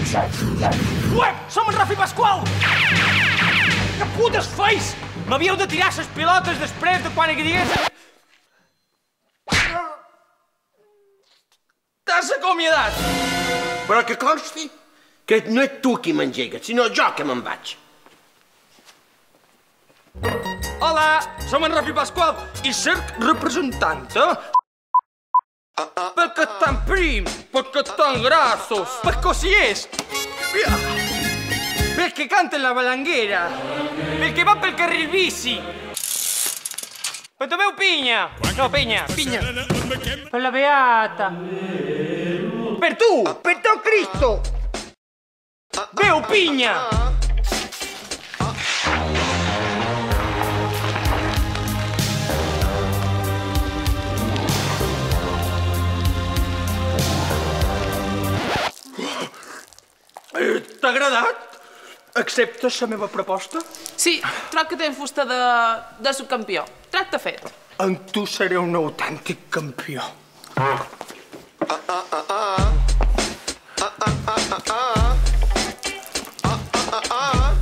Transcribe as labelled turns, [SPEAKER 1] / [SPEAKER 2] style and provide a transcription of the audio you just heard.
[SPEAKER 1] Uep, som en Rafi Pasqual! Que putes feis! M'havíeu de tirar les pilotes després de quan digués... T'has acomiadat!
[SPEAKER 2] Però que consti que no és tu qui m'engegues, sinó jo que me'n vaig.
[SPEAKER 1] Hola, som en Rafi Pasqual i cerc representant, Perché estan prims, perché estan grassos, perché si és, perché canta la balanguera, perché va pel carril bici. Per dov'è Pigna? No, Pigna. Per la beata. Per tu!
[SPEAKER 2] Per tot Cristo!
[SPEAKER 1] Veu Pigna! T'ha agradat? Acceptes la meva proposta?
[SPEAKER 3] Sí, troc que tens fusta de subcampió. Tracte fet.
[SPEAKER 1] Amb tu seré un autèntic campió.